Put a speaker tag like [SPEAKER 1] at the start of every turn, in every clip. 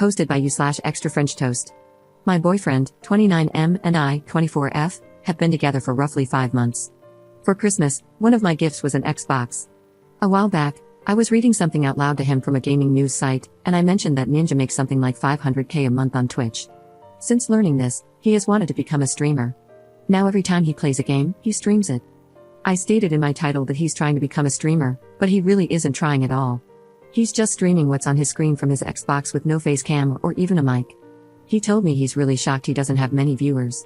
[SPEAKER 1] Posted by you/extra French toast. My boyfriend, 29M, and I, 24F, have been together for roughly 5 months. For Christmas, one of my gifts was an Xbox. A while back, I was reading something out loud to him from a gaming news site, and I mentioned that Ninja makes something like $500K a month on Twitch. Since learning this, he has wanted to become a streamer. Now every time he plays a game, he streams it. I stated in my title that he's trying to become a streamer, but he really isn't trying at all. He's just streaming what's on his screen from his Xbox with no face cam or even a mic. He told me he's really shocked he doesn't have many viewers.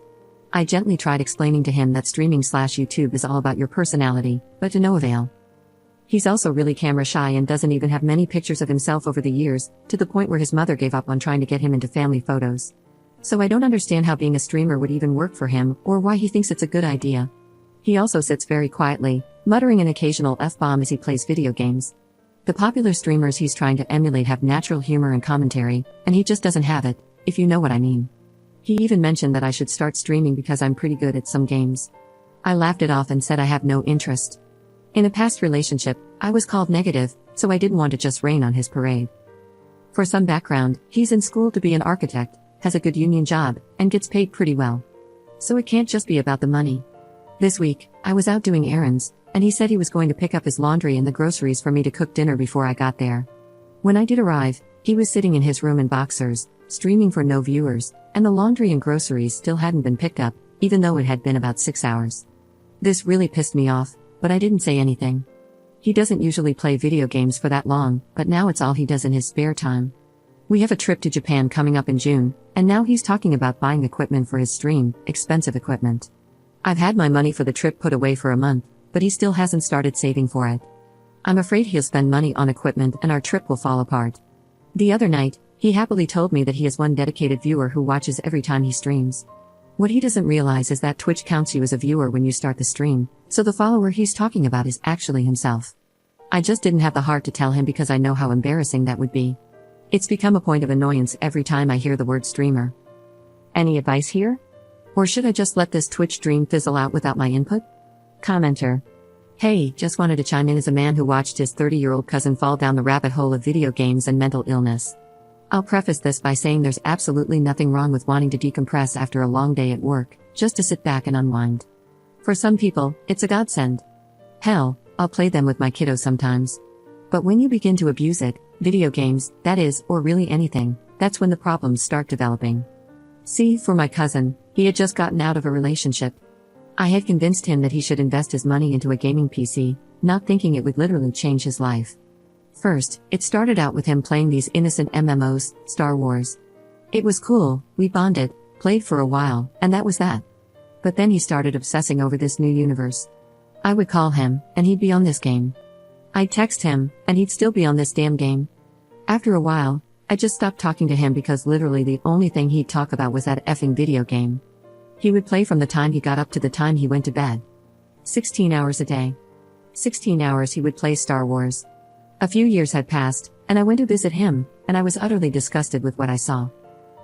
[SPEAKER 1] I gently tried explaining to him that streaming/YouTube is all about your personality, but to no avail. He's also really camera shy and doesn't even have many pictures of himself over the years, to the point where his mother gave up on trying to get him into family photos. So I don't understand how being a streamer would even work for him, or why he thinks it's a good idea. He also sits very quietly, muttering an occasional F-bomb as he plays video games. The popular streamers he's trying to emulate have natural humor and commentary, and he just doesn't have it, if you know what I mean. He even mentioned that I should start streaming because I'm pretty good at some games. I laughed it off and said I have no interest. In a past relationship, I was called negative, so I didn't want to just rain on his parade. For some background, he's in school to be an architect, has a good union job, and gets paid pretty well. So it can't just be about the money. This week, I was out doing errands, and he said he was going to pick up his laundry and the groceries for me to cook dinner before I got there. When I did arrive, he was sitting in his room in boxers, streaming for no viewers, and the laundry and groceries still hadn't been picked up, even though it had been about 6 hours. This really pissed me off, but I didn't say anything. He doesn't usually play video games for that long, but now it's all he does in his spare time. We have a trip to Japan coming up in June, and now he's talking about buying equipment for his stream, expensive equipment. I've had my money for the trip put away for a month, but he still hasn't started saving for it. I'm afraid he'll spend money on equipment and our trip will fall apart. The other night, he happily told me that he has one dedicated viewer who watches every time he streams. What he doesn't realize is that Twitch counts you as a viewer when you start the stream, so the follower he's talking about is actually himself. I just didn't have the heart to tell him because I know how embarrassing that would be. It's become a point of annoyance every time I hear the word streamer. Any advice here? Or should I just let this Twitch dream fizzle out without my input? Commenter. Hey, just wanted to chime in as a man who watched his 30-year-old cousin fall down the rabbit hole of video games and mental illness. I'll preface this by saying there's absolutely nothing wrong with wanting to decompress after a long day at work, just to sit back and unwind. For some people, it's a godsend. Hell, I'll play them with my kiddos sometimes. But when you begin to abuse it, video games, that is, or really anything, that's when the problems start developing. See, for my cousin, he had just gotten out of a relationship. I had convinced him that he should invest his money into a gaming PC, not thinking it would literally change his life. First, it started out with him playing these innocent MMOs, Star Wars. It was cool, we bonded, played for a while, and that was that. But then he started obsessing over this new universe. I would call him, and he'd be on this game. I'd text him, and he'd still be on this damn game. After a while, I just stopped talking to him because literally the only thing he'd talk about was that effing video game. He would play from the time he got up to the time he went to bed. 16 hours a day. 16 hours he would play Star Wars. A few years had passed, and I went to visit him, and I was utterly disgusted with what I saw.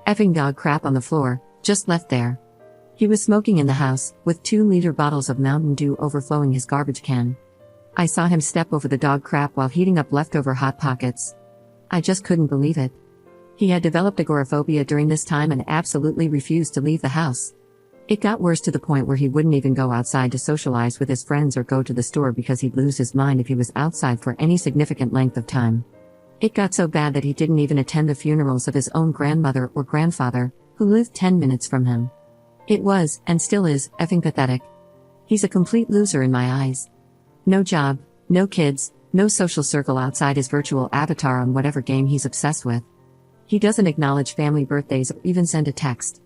[SPEAKER 1] Effing dog crap on the floor, just left there. He was smoking in the house, with 2-liter bottles of Mountain Dew overflowing his garbage can. I saw him step over the dog crap while heating up leftover Hot Pockets. I just couldn't believe it. He had developed agoraphobia during this time and absolutely refused to leave the house. It got worse to the point where he wouldn't even go outside to socialize with his friends or go to the store because he'd lose his mind if he was outside for any significant length of time. It got so bad that he didn't even attend the funerals of his own grandmother or grandfather, who lived 10 minutes from him. It was, and still is, effing pathetic. He's a complete loser in my eyes. No job, no kids, no social circle outside his virtual avatar on whatever game he's obsessed with. He doesn't acknowledge family birthdays or even send a text.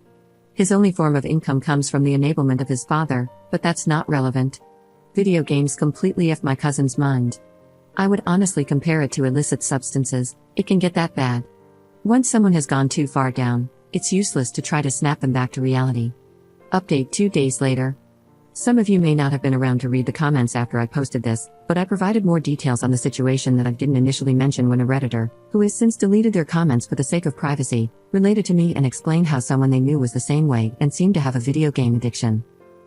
[SPEAKER 1] His only form of income comes from the enablement of his father, but that's not relevant. Video games completely F my cousin's mind. I would honestly compare it to illicit substances, it can get that bad. Once someone has gone too far down, it's useless to try to snap them back to reality. Update 2 days later. Some of you may not have been around to read the comments after I posted this, but I provided more details on the situation that I didn't initially mention when a Redditor, who has since deleted their comments for the sake of privacy, related to me and explained how someone they knew was the same way and seemed to have a video game addiction.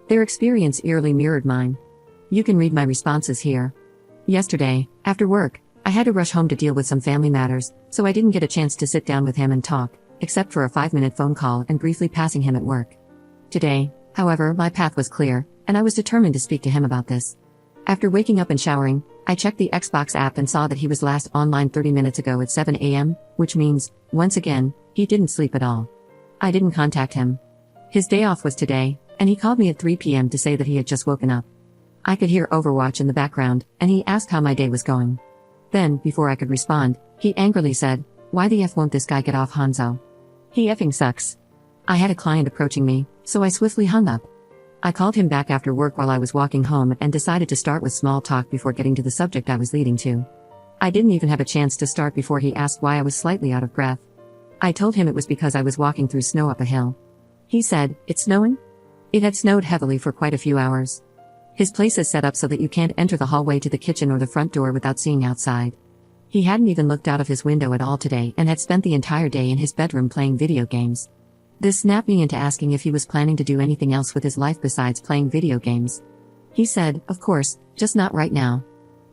[SPEAKER 1] Their experience eerily mirrored mine. You can read my responses here. Yesterday, after work, I had to rush home to deal with some family matters, so I didn't get a chance to sit down with him and talk, except for a 5-minute phone call and briefly passing him at work. Today, however, my path was clear, and I was determined to speak to him about this. After waking up and showering, I checked the Xbox app and saw that he was last online 30 minutes ago at 7 a.m., which means, once again, he didn't sleep at all. I didn't contact him. His day off was today, and he called me at 3 p.m. to say that he had just woken up. I could hear Overwatch in the background, and he asked how my day was going. Then, before I could respond, he angrily said, "Why the F won't this guy get off, Hanzo? He effing sucks." I had a client approaching me, so I swiftly hung up. I called him back after work while I was walking home and decided to start with small talk before getting to the subject I was leading to. I didn't even have a chance to start before he asked why I was slightly out of breath. I told him it was because I was walking through snow up a hill. He said, "It's snowing?" It had snowed heavily for quite a few hours. His place is set up so that you can't enter the hallway to the kitchen or the front door without seeing outside. He hadn't even looked out of his window at all today and had spent the entire day in his bedroom playing video games. This snapped me into asking if he was planning to do anything else with his life besides playing video games. He said, "Of course, just not right now."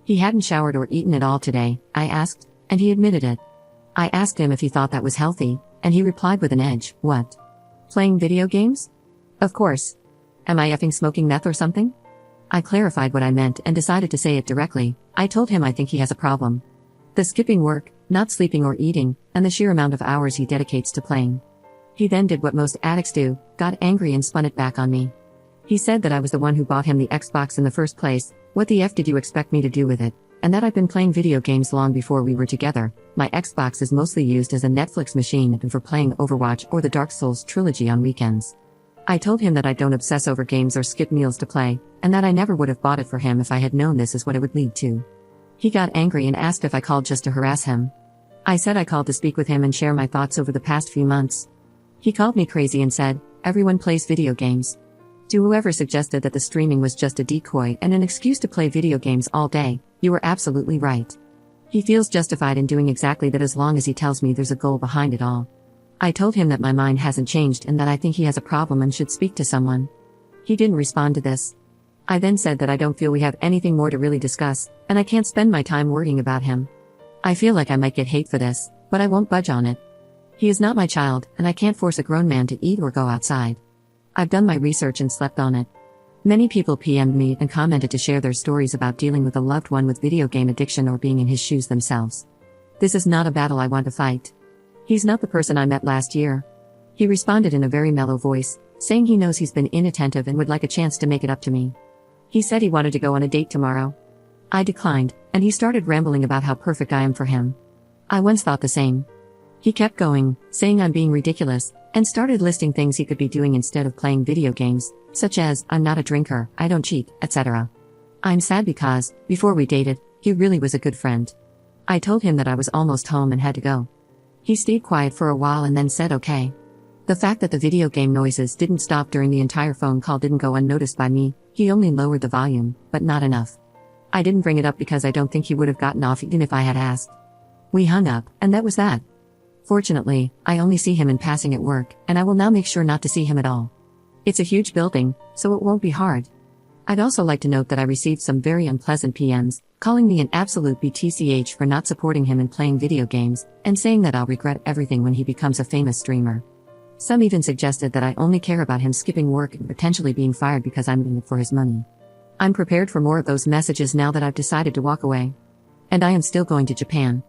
[SPEAKER 1] He hadn't showered or eaten at all today, I asked, and he admitted it. I asked him if he thought that was healthy, and he replied with an edge, "What? Playing video games? Of course. Am I effing smoking meth or something?" I clarified what I meant and decided to say it directly. I told him I think he has a problem. The skipping work, not sleeping or eating, and the sheer amount of hours he dedicates to playing. He then did what most addicts do, got angry and spun it back on me. He said that I was the one who bought him the Xbox in the first place, what the F did you expect me to do with it, and that I've been playing video games long before we were together. My Xbox is mostly used as a Netflix machine and for playing Overwatch or the Dark Souls trilogy on weekends. I told him that I don't obsess over games or skip meals to play, and that I never would have bought it for him if I had known this is what it would lead to. He got angry and asked if I called just to harass him. I said I called to speak with him and share my thoughts over the past few months. He called me crazy and said, "Everyone plays video games." To whoever suggested that the streaming was just a decoy and an excuse to play video games all day, you were absolutely right. He feels justified in doing exactly that as long as he tells me there's a goal behind it all. I told him that my mind hasn't changed and that I think he has a problem and should speak to someone. He didn't respond to this. I then said that I don't feel we have anything more to really discuss, and I can't spend my time worrying about him. I feel like I might get hate for this, but I won't budge on it. He is not my child, and I can't force a grown man to eat or go outside. I've done my research and slept on it. Many people PM'd me and commented to share their stories about dealing with a loved one with video game addiction or being in his shoes themselves. This is not a battle I want to fight. He's not the person I met last year. He responded in a very mellow voice, saying he knows he's been inattentive and would like a chance to make it up to me. He said he wanted to go on a date tomorrow. I declined, and he started rambling about how perfect I am for him. I once thought the same. He kept going, saying I'm being ridiculous, and started listing things he could be doing instead of playing video games, such as, "I'm not a drinker, I don't cheat," etc. I'm sad because, before we dated, he really was a good friend. I told him that I was almost home and had to go. He stayed quiet for a while and then said okay. The fact that the video game noises didn't stop during the entire phone call didn't go unnoticed by me. He only lowered the volume, but not enough. I didn't bring it up because I don't think he would have gotten off even if I had asked. We hung up, and that was that. Fortunately, I only see him in passing at work, and I will now make sure not to see him at all. It's a huge building, so it won't be hard. I'd also like to note that I received some very unpleasant PMs, calling me an absolute BTCH for not supporting him in playing video games, and saying that I'll regret everything when he becomes a famous streamer. Some even suggested that I only care about him skipping work and potentially being fired because I'm in it for his money. I'm prepared for more of those messages now that I've decided to walk away. And I am still going to Japan.